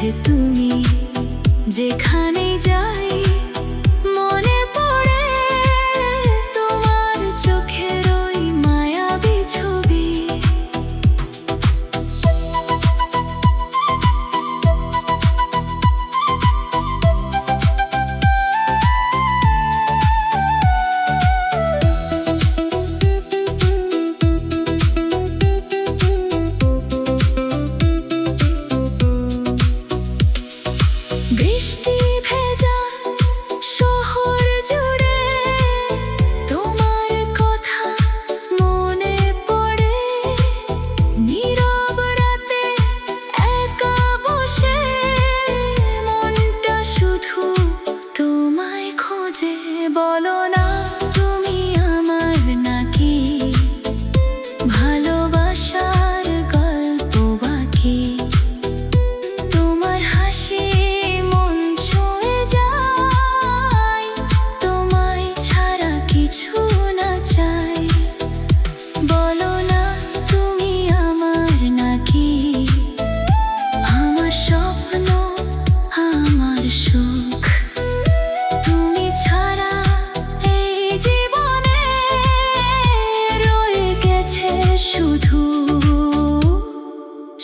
কাছে তুমি, যেখানে যাই মনে পড়ে তোমার চোখের ওই মায়াবী ছবি। বৃষ্টি ভেজা শহর জুড়ে তোমার কথা মনে পড়ে, নীরব রাতে একা বসে মনটা শুধু তোমায় খোঁজে। বলো না তুমি আমার নাকি ভালোবাসার গল্প বাকি, তোমার হাসি মন ছুঁয়ে যায়, তোমায় ছাড়া কিছু না চাই। বলো না তুমি আমার নাকি আমার স্বপ্ন, আমার সুখ, তুমি ছাড়া এই জীবনে রয়ে গেছে শুধু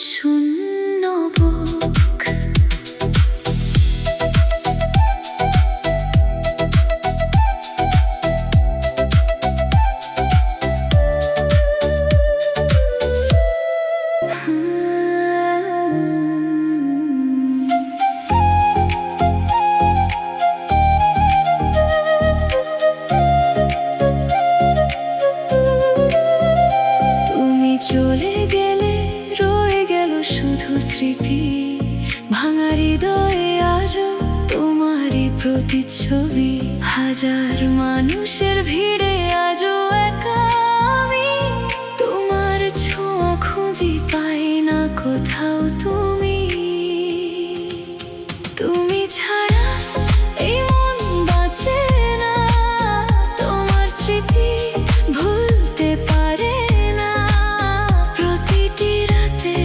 শূন্য বুক। তুমি চলে গেলে রয়ে গেল শুধু স্মৃতি, ভাঙা হৃদয়ে আজও তোমারই প্রতিচ্ছবি। হাজার মানুষের ভিড়ে আজও একা আমি, তোমার ছোঁয়া খুঁজি পাই না কোথাও। তুমি তুমি ছাড়া এই মন বাঁচে না, তোমার স্মৃতি ভুলতে পারে না। প্রতিটি রাতে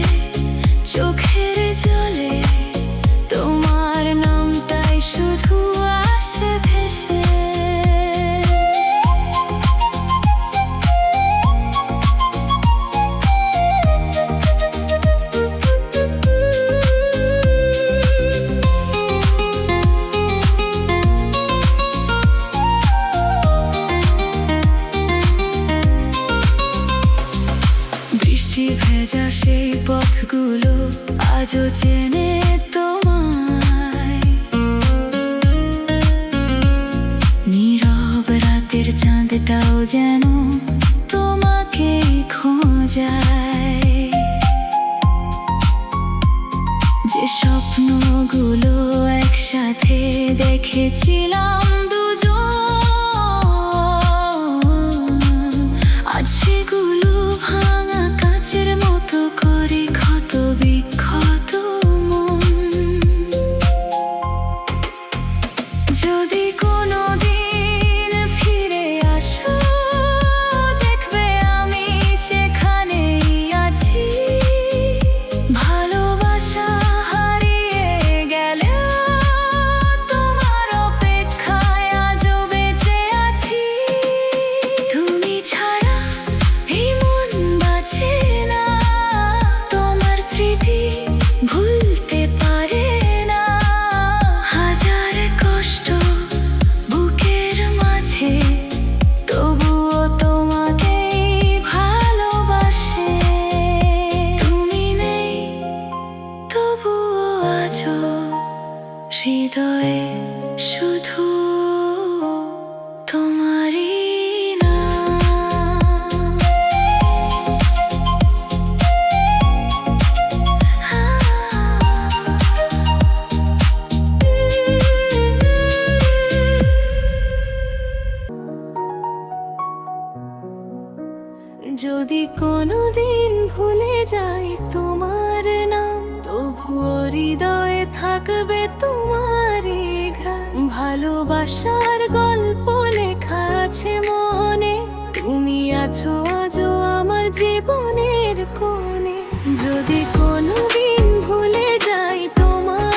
চোখের জলে তোমার নামটাই শুধু আসে ভেসে। বৃষ্টি ভেজা সেই পথগুলো আজও চেনে তোমায়, নীরব রাতের চাঁদটাও যেন তোমাকেই খোঁজায়। যে স্বপ্নগুলো একসাথে দেখেছিলাম দুজন, আজ সেগুলো ভাঙা কাচের মতো করে ক্ষত বিক্ষত মন। যদি কোনো দিন ফিরে আসো, দেখবে আমি সেখানেই আছি। ভালোবাসা হারিয়ে গেলেও তোমার অপেক্ষায় আজও বেঁচে আছি। তুমি ছাড়া এই মন বাঁচে না, তোমার স্মৃতি ভুলতে পারে না। হাজার কষ্ট বুকের মাঝে তবুও তোমাকেই ভালোবাসে। তুমি নেই তবুও আছো হৃদয়ে শুধু তোমারই নাম। যদি কোনোদিন ভুলে যাই তোমার নাম, তবুও হৃদয়ে থাকবে তোমারই ঘ্রাণ। ভালোবাসার গল্প লেখা আছে মনে, তুমি আছো আজও আমার জীবনের কোণে। যদি কোনোদিন ভুলে যাই তোমার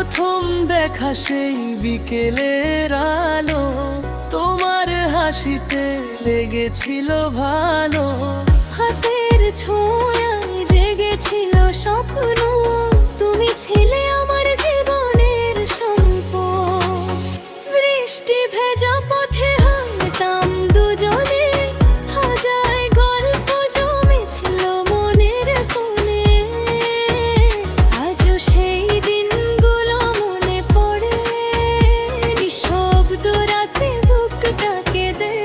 প্রথম দেখা সেই বিকেলের আলো, তোমার হাসিতে লেগেছিল ভালো। হাতের ছোঁয়ায় জেগেছিল স্বপ্ন, তুমি ছিলে আমার জীবনের সম্পদ। বৃষ্টি ভেজা পথে হাঁটতাম দুজনে, হাজার গল্প জমেছিল মনের কোণে। আজও সেই দিনগুলো মনে পড়ে, নিঃশব্দ রাতে বুকটাকে দে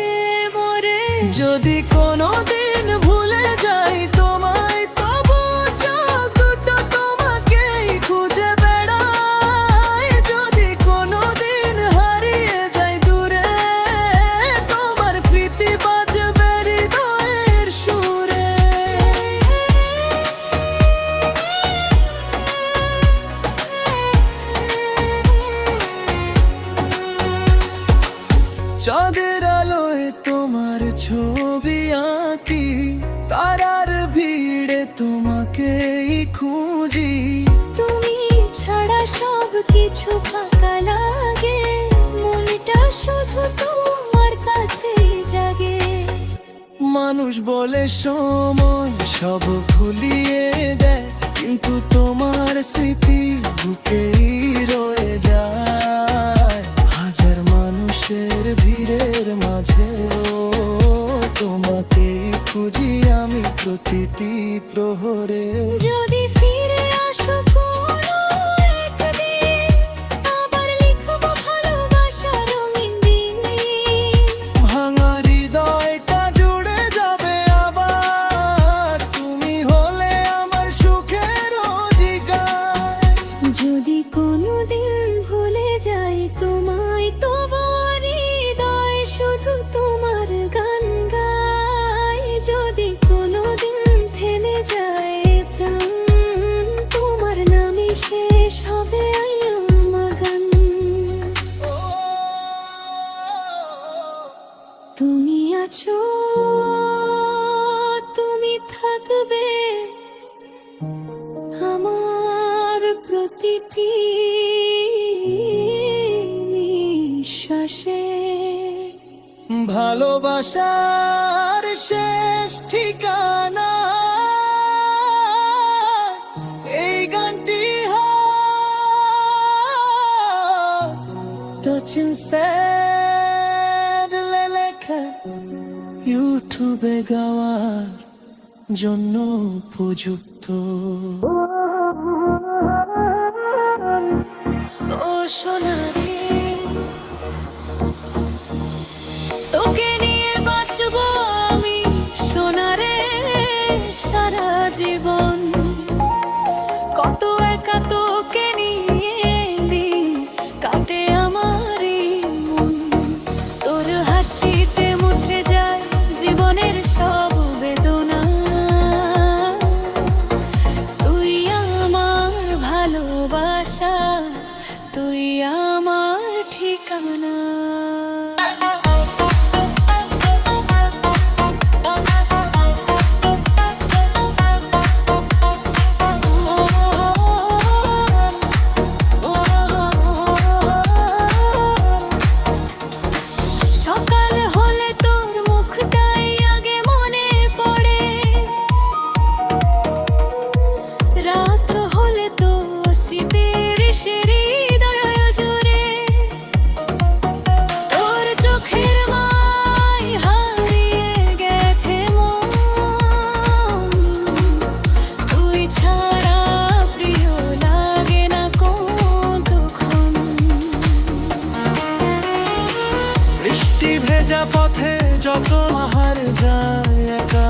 মরে। যদি কোনোদিন ভুলে যাই তোমায়, তবু চোখ দুটো তোমাকেই খুঁজে বেড়ায়। যদি কোনোদিন হারিয়ে যাই দূরে, তোমার স্মৃতি বাজবে হৃদয়ের সুরে। চাঁদের আলোয় তোমার ছবি আঁকি, তারার ভিড়ে তোমাকেই খুঁজি। তুমি ছাড়া সব কিছু ফাঁকা লাগে, মনটা শুধু তোমার কাছেই জাগে। মানুষ বলে সময় সব ভুলিয়ে দেয়, কিন্তু তোমার স্মৃতি বুকেই রয়ে যায়। হাজার মানুষের ভিড়ের মাঝেও তোমাকেই খুঁজি আমি প্রতিটি প্রহরে। যদি ফিরে আসো কোনো একদিন, আবার লিখব ভালোবাসার রঙিন দিন। ভাঙা হৃদয়টা জুড়ে যাবে আবার, তুমি হলে আমার সুখের অধিকার। যদি কোনোদিন ভুলে যাই তোমায়, তবু হৃদয় শুধু তোমার গান গায়। যদি কোনোদিন থেমে যায় প্রাণ, তোমার নামে শেষ হবে আমার গান। তুমি আছো, তুমি থাকবে আমার প্রতিটি নিঃশ্বাসে। ভালোবাসার শেষ ঠিকানা এই গানটি তো চিনসেড লেখা, ইউটিউবে গাওয়ার জন্য উপযুক্ত। ও সোনারে, তোকে নিয়ে বাঁচবো আমি সোনারে সারা জীবন। কত একা তোকে নিয়ে দিন কাটে আমার এই মন। তোর হাসিতে মুছে যায় জীবনের সব বেদনা। তুই আমার ভালোবাসা, তুই আমার ঠিকানা। সকাল হলে তোর মুখটাই আগে মনে পড়ে, রাত্র হলে তো শীতের হৃদয় জুড়ে। তোর চোখের মায় হারিয়ে গেছে মন, তুই ছাড়া প্রিয় লাগে না কতক্ষণ। বৃষ্টি ভেজা পথে যত আহার যায় একা,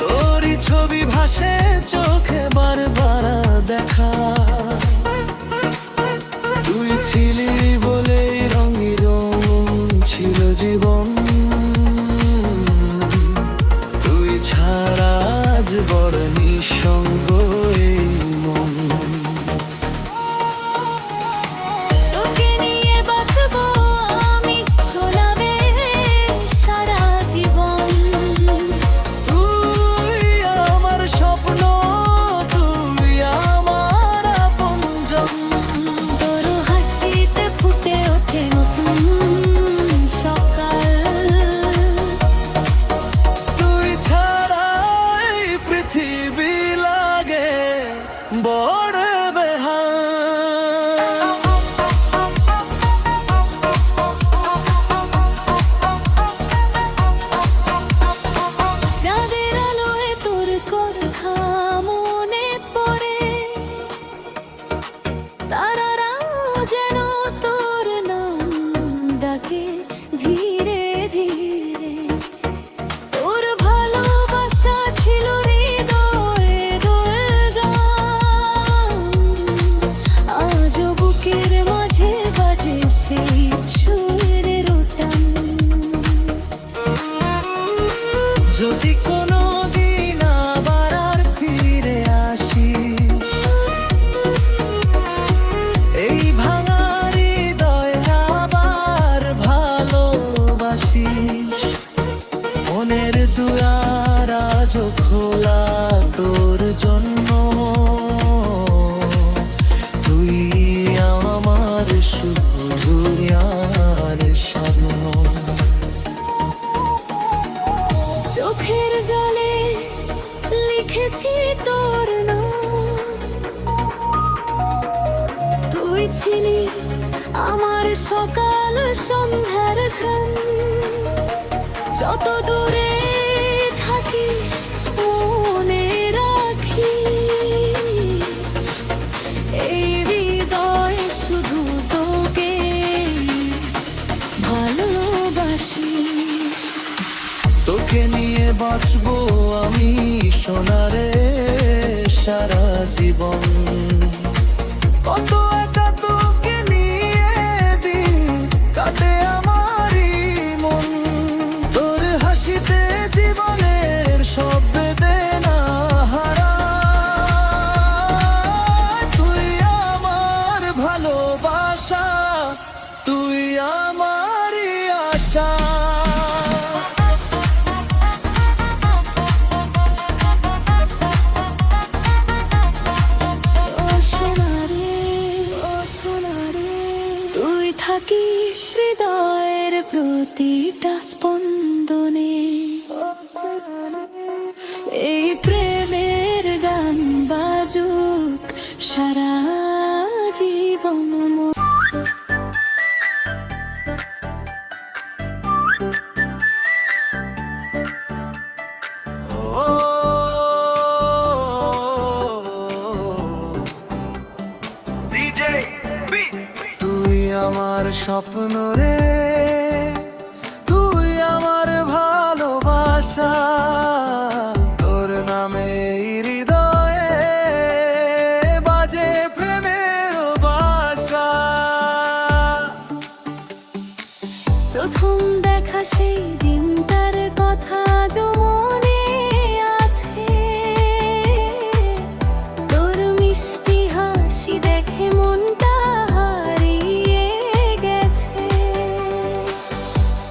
তোরই ছবি ভাসে চোখে বারবার দেখা। তুই ছিলি বলেই রঙে রঙ ছিল জীবন, তুই ছাড়া আজ বড় নিঃসঙ্গ এই মন। তোকে নিয়ে বাঁচবো আমি সোনারে সারা জীবন। তুই আমার স্বপ্ন, তুই আমার যদি কোনো দিন আবার আর ফিরে আসিস, এই ভাঙা হৃদয় আবার ভালোবাসিস। মনের দুয়ার আজও খোলা তোর জন্য, তুই আমার শুধু আর স্বপ্ন। চোখের জলে লিখেছি তোর নাম, তুই ছিলি আমার সকাল সন্ধ্যার ঘ্রাণ। যত দূরে থাকিস মনে রাখিস, এই হৃদয় শুধু তোকে ভালোবাসিস। তোকে নিয়ে বাঁচবো আমি সোনারে সারা জীবন। কত একা তোকে নিয়ে দিন কাটে আমারই মন। তোর হাসিতে জীবনের সব বেদনা হারায়। তুই আমার ভালোবাসা, তুই আমারই আশা। তুই থাকিস হৃদয়ের প্রতিটা স্পন্দনে, এই প্রেমের গান বাজুক সারা জীবন। তুই আমার স্বপ্ন রে, তুই আমার ভালোবাসা। তোর নামে হৃদয়ে বাজে প্রেমের বাসা। প্রথম দেখা সেই দিনটার কথা আজও মনে আছে, তোর মিষ্টি হাসি দেখে মনটা হারিয়ে গেছে।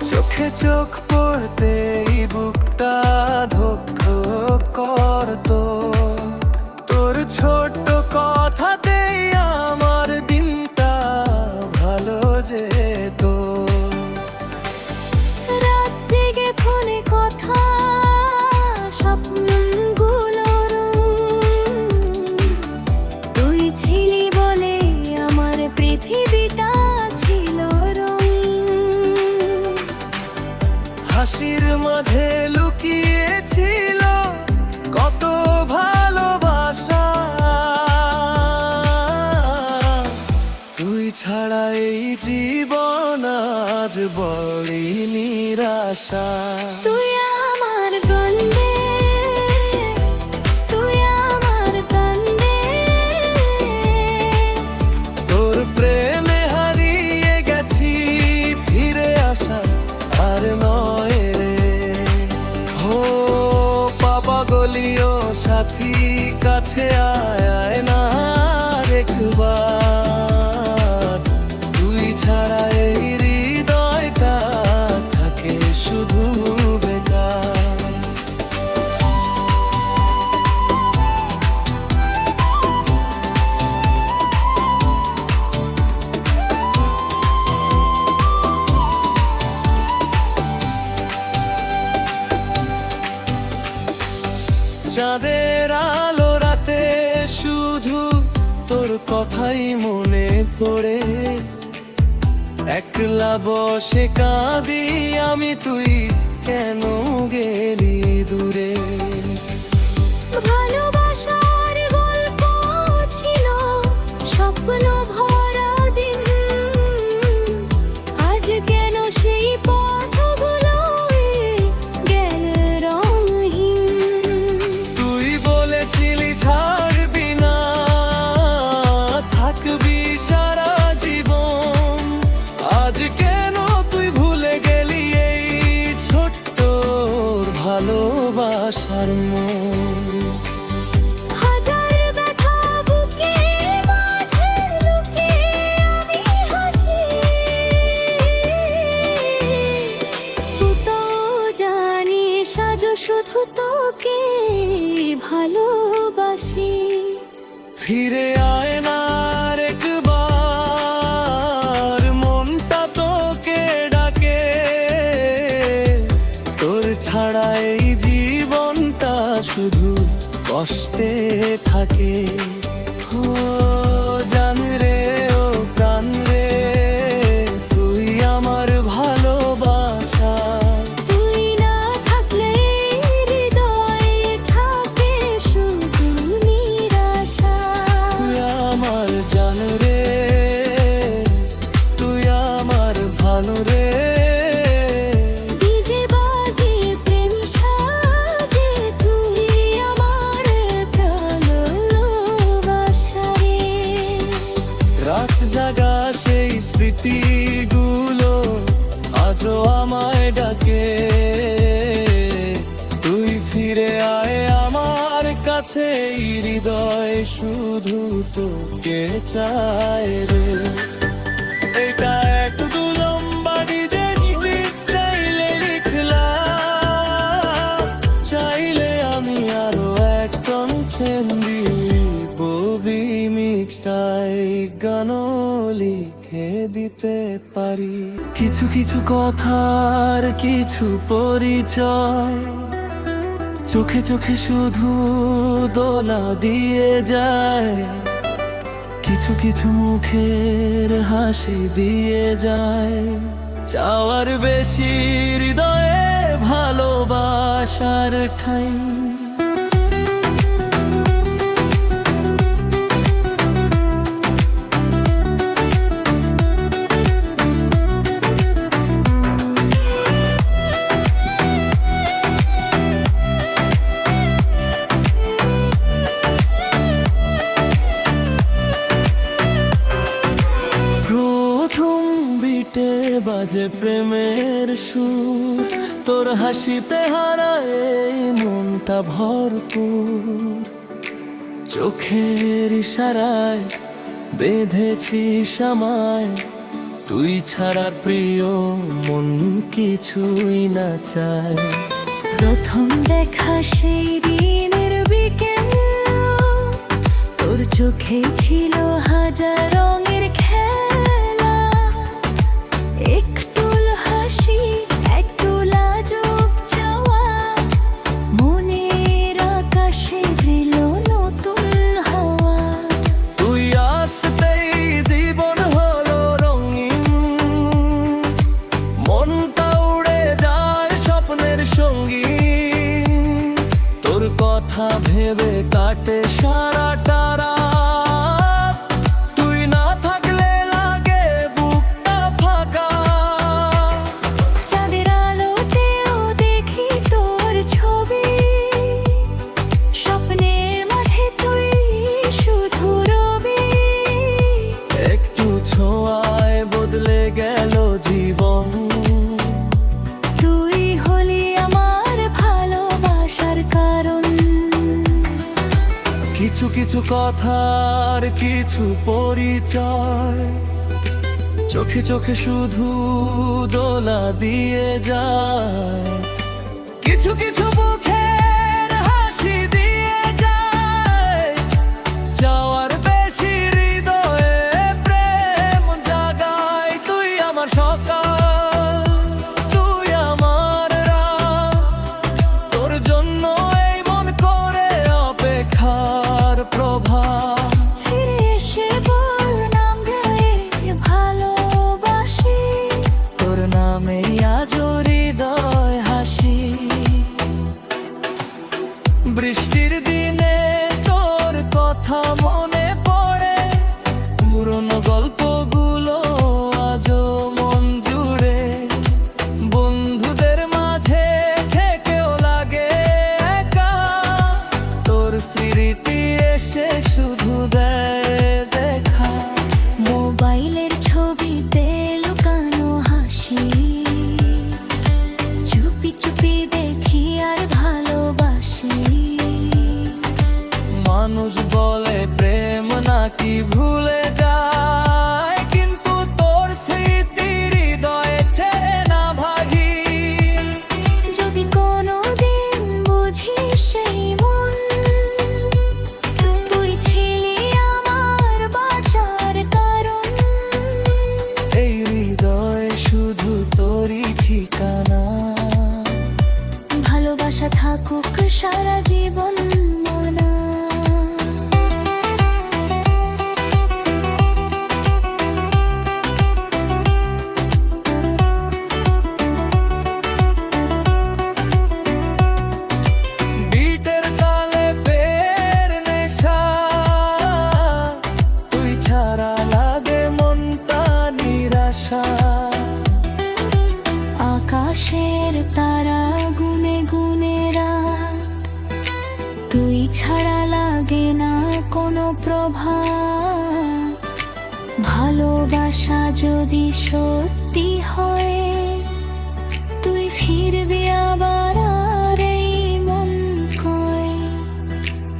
চোখে চোখ পড়তেই বুকটা ধক ধক করতো, তোর ছোট্ট কথাতেই আমার দিনটা ভালো যেত। রাত জেগে ফোনে কথা, স্বপ্নগুলোর তুই ছিলি বলে আমার পৃথিবীটা ছিল রঙিন। হাসির মাঝে লুকিয়েছিল কত ভালোবাসা। তুই ছাড়া এই জীবন আজ বড়ই নিরাশা। তুই আমার গন্ধে, তুই আমার কান্দে, তোর প্রেমে হারিয়ে গেছি, ফিরে আসা আর নয় রে। হো পাপা গলিও সাথী, কাছে আয় না একবার। তুই ছাড়া এই হৃদয়টা থাকে শুধু বেকার। চাঁদের আলো রাতে শুধু তোর কথাই মনে পড়ে। একলা বসে কাঁদি আমি, তুই কেন গেলি দূরে। ভালোবাসার গল্প ছিল স্বপ্ন ভরা দিন, আজ কেন সেই পথগুলো গেল রঙহীন। তুই বলেছিলি ছাড়বি না, থাকবি সারা জীবন। আজ কেন তুই ভুলে গেলি এই ছোট্ট ভালোবাসার মন। হাজার ব্যথা বুকে মাঝে লুকিয়ে আমি হাসি। তুই তো জানিস আজ শুধু তোকে ভালোবাসি। ফিরে আয় না আর একবার, মনটা তোকে ডাকে। তোর ছাড়া এই জীবনটা শুধু কষ্টে থাকে। ও জান রে, ও প্রাণ রে, তুই আমার ভালোবাসা। তুই না থাকলে হৃদয়ে থাকে শুধু নিরাশা। তুই আমার জান রে, তুই আমার ভালো রে। ডিজে বাজে প্রেম সাজে তুই আমার ভালোবাসা রে। রাত জাগা সেই স্মৃতিগুলো আজও আমায় ডাকে। তুই ফিরে আয় আমার কাছে, এই হৃদয় শুধু তোকে চায় রে। এটা একটু লম্বা ডিজে স্টাইলে লিখলাম, চাইলে আমি আরো এক টন দিব মিক্সটাই গানও লিখে দিতে পারি। কিছু কিছু কথার কিছু পরিচয় চোখে চোখে শুধু দোলা দিয়ে যায়। কিছু কিছু মুখের হাসি দিয়ে যায়। চাওয়ার বেশি হৃদয়ে ভালোবাসার ঠাই। প্রথম বিটে বাজে প্রেমের সুর, তোর হাসিতে হারায় এই মনটা ভরপুর। চোখের ইশারায় বেঁধেছিস আমায়, তুই ছাড়ার প্রিয় মন কিছুই না চায়। প্রথম দেখা সেই দিনের বিকেল, তোর চোখে ছিল হাজার রঙের খেলা। একটুল হাসি, একটু লাজুক চাওয়া, মনের আকাশে দিল নতুন হাওয়া। তুই আসতেই জীবন হলো রঙিন, মনটা উড়ে যায় স্বপ্নের সঙ্গী। তোর কথা ভেবে কাটে সারাটা রাত, তুই না থাকলে লাগে বুকটা ফাঁকা। চাঁদের আলোতেও দেখি তোর ছবি, স্বপ্নের মাঝে তুই শুধু রবি। একটু ছোঁয়ায় বদলে গেল জীবন, তুই হলি আমার ভালোবাসার কারণ। কিছু কিছু কথার কিছু পরিচয় চোখে চোখে শুধু দোলা দিয়ে যায়। কিছু কিছু মুখের হাসি দিয়ে যায়। চাওয়ার বেশি হৃদয়ে প্রেম জাগায়। তুই আমার সকাল, তুই আমার রাত, তোর জন্য এই মন করে অপেক্ষার প্রভাব। ফিরে এসে বল নাম গায়ে ভালোবাসি, তোর নামে আজ হৃদয় হাসি। বৃষ্টির দিনে তোর কথা মনে পড়ে, পুরনো গল্পগুলো আজও মন জুড়ে। বন্ধুদের মাঝে থেকেও লাগে একা, তোর স্মৃতি এসে শুধু দেয় দেখা। মোবাইলের ছবিতে লুকানো হাসি, চুপি চুপি দেখি আর ভালো নাকি ভুলে যায়, কিন্তু তোর স্মৃতি হৃদয়ে ছেড়ে না ভাগি। যদি কোনোদিন বুঝিস সেই মন, তুই ছিলি আমার বাঁচার কারণ। এই হৃদয় শুধু তোরই ঠিকানা, ভালোবাসা থাকুক সারা জীবন মনা। বিটের তালে বের নেশা, তুই ছাড়া লাগে মনটা নিরাশা। আকাশের তারা গুনে গুনে রাত, তুই ছাড়া লাগে না কোনো প্রভাত। ভালোবাসা যদি সত্যি হয়, তুই ফিরবি আবার আর এই মন কয়।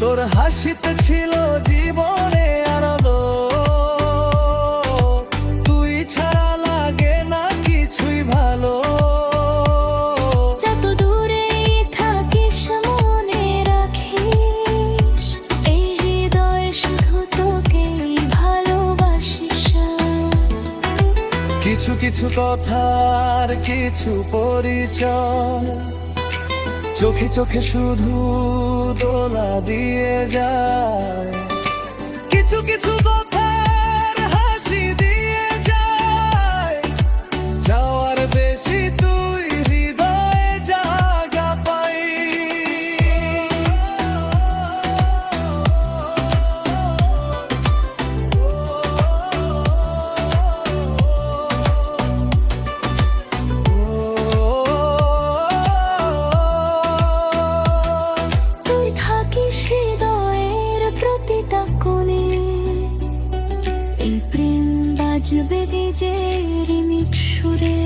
তোর হাসিতে ছিল জীবনে আনন্দ, তুই ছাড়া লাগে না কিছুই ভালো। যত দূরেই থাকিস মনে রাখিস, এই হৃদয় শুধু তোকেই ভালোবাসিস। কিছু কিছু কথার কিছু পরিচয়, চোখে চোখে শুধু দোলা দিয়ে যায়। কিছু কিছু কথার হাসি দিয়ে যায়, যাওয়ার বেশি তুই হৃদয়ে জায়গা পাই। তুই থাকিস হৃদয়ের প্রতিটা কোণে, এই প্রেম বাজবে নিজের রিমিক্স সুরে।